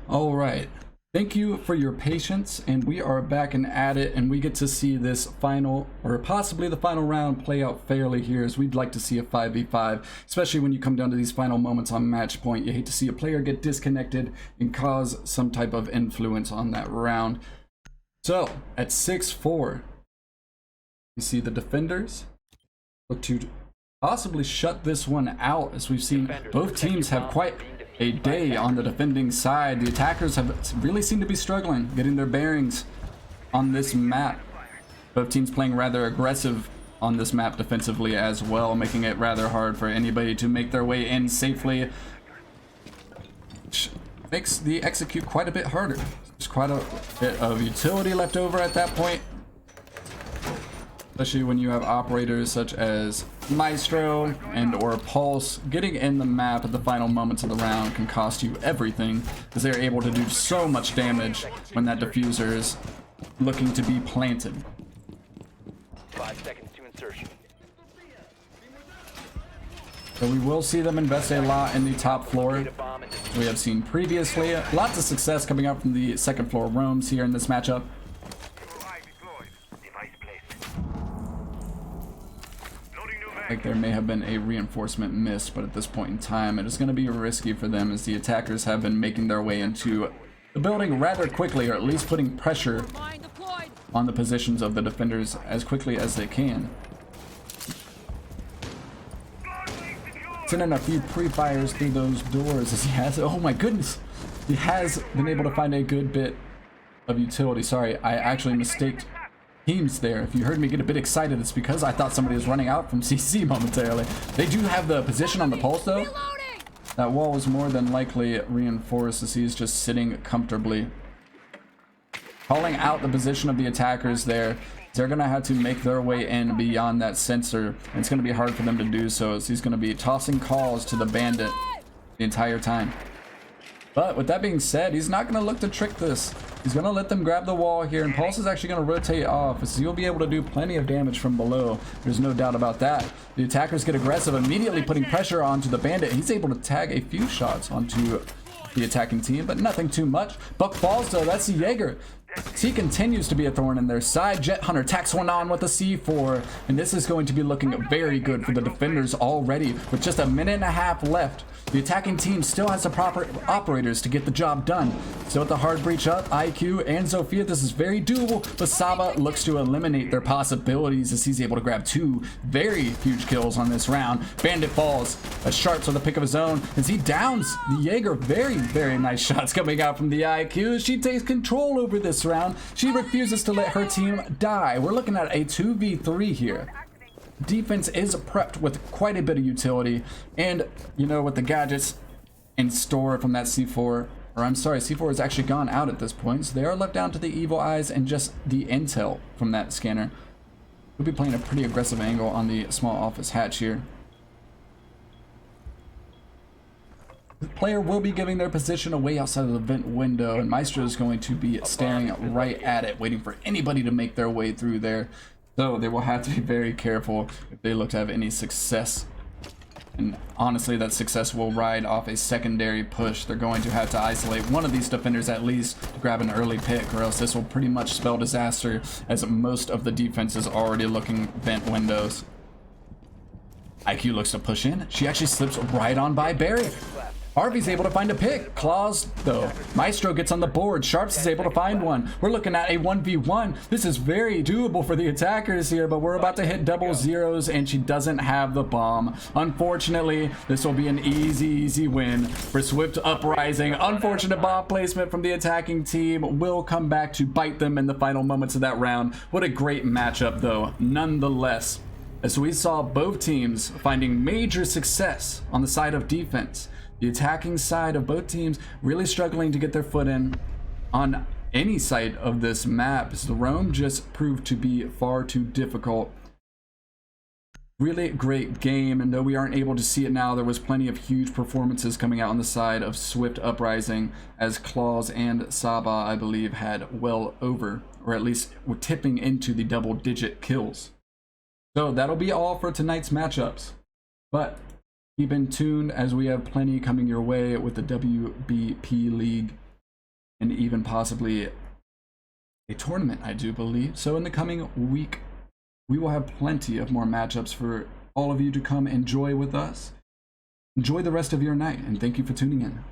All right. Thank you for your patience, and we are back and at it, and we get to see this final, or possibly the final round, play out fairly here, as we'd like to see a 5v5, especially when you come down to these final moments on match point. You hate to see a player get disconnected and cause some type of influence on that round. So, at 6-4, you see the defenders look to possibly shut this one out, as we've seen both teams have quite a day on the defending side. The attackers have really seemed to be struggling getting their bearings on this map. Both teams playing rather aggressive on this map defensively as well, making it rather hard for anybody to make their way in safely, which makes the execute quite a bit harder. There's quite a bit of utility left over at that point, especially when you have operators such as Maestro and or Pulse. Getting in the map at the final moments of the round can cost you everything, as they're able to do so much damage when that diffuser is looking to be planted. 5 seconds to insertion. So we will see them invest a lot in the top floor. We have seen previously lots of success coming out from the second floor roams here in this matchup. Like there may have been a reinforcement miss, but at this point in time it is going to be risky for them, as the attackers have been making their way into the building rather quickly, or at least putting pressure on the positions of the defenders as quickly as they can. Sending a few pre-fires through those doors, as he has, oh my goodness, he has been able to find a good bit of utility. Sorry, I actually mistaked teams there. If you heard me get a bit excited, it's because I thought somebody was running out from CC momentarily. They do have the position on the pulse though. That wall was more than likely reinforced, as he's just sitting comfortably. Calling out the position of the attackers there. They're going to have to make their way in beyond that sensor, and it's going to be hard for them to do so, as he's going to be tossing calls to the bandit the entire time. But with that being said, he's not going to look to trick this. He's going to let them grab the wall here, and Pulse is actually going to rotate off, so you'll be able to do plenty of damage from below. There's no doubt about that. The attackers get aggressive, immediately putting pressure onto the bandit. He's able to tag a few shots onto the attacking team, but nothing too much. Buck falls though, that's the Jaeger. He continues to be a thorn in their side. Jet Hunter tacks one on with a C4, and this is going to be looking very good for the defenders already. With just a minute and a half left, the attacking team still has the proper operators to get the job done. So with the hard breach up, IQ and Zofia, this is very doable, but Saba looks to eliminate their possibilities, as he's able to grab 2 very huge kills on this round. Bandit falls, as Sharps with a pick of his own, as he downs the Jaeger. Very nice shots coming out from the IQ. She takes control over this round. She refuses to let her team die. We're looking at a 2v3 here. Defense is prepped with quite a bit of utility, and you know, with the gadgets in store from that C4, or I'm sorry, C4 has actually gone out at this point, so they are left down to the evil eyes and just the intel from that scanner. We'll be playing a pretty aggressive angle on the small office hatch here. The player will be giving their position away outside of the vent window, and Maestro is going to be staring right at it, waiting for anybody to make their way through there. So they will have to be very careful if they look to have any success. And honestly, that success will ride off a secondary push. They're going to have to isolate one of these defenders at least to grab an early pick, or else this will pretty much spell disaster, as most of the defense is already looking vent windows. IQ looks to push in. She actually slips right on by Barry. Harvey's able to find a pick. Claws, though. Maestro gets on the board. Sharps is able to find one. We're looking at a 1v1. This is very doable for the attackers here, but we're about to hit double zeros, and she doesn't have the bomb. Unfortunately, this will be an easy win for Swift Uprising. Unfortunate bomb placement from the attacking team will come back to bite them in the final moments of that round. What a great matchup, though, nonetheless, as we saw both teams finding major success on the side of defense. The attacking side of both teams really struggling to get their foot in on any side of this map, as the roam just proved to be far too difficult. Really great game, and though we aren't able to see it now, there was plenty of huge performances coming out on the side of Swift Uprising, as Claws and Saba, I believe, had well over, or at least were tipping into the double-digit kills. So that'll be all for tonight's matchups, but keep in tune, as we have plenty coming your way with the WBP League even possibly a tournament, I do believe. So in the coming week, we will have plenty of more matchups for all of you to come enjoy with us. Enjoy the rest of your night, and thank you for tuning in.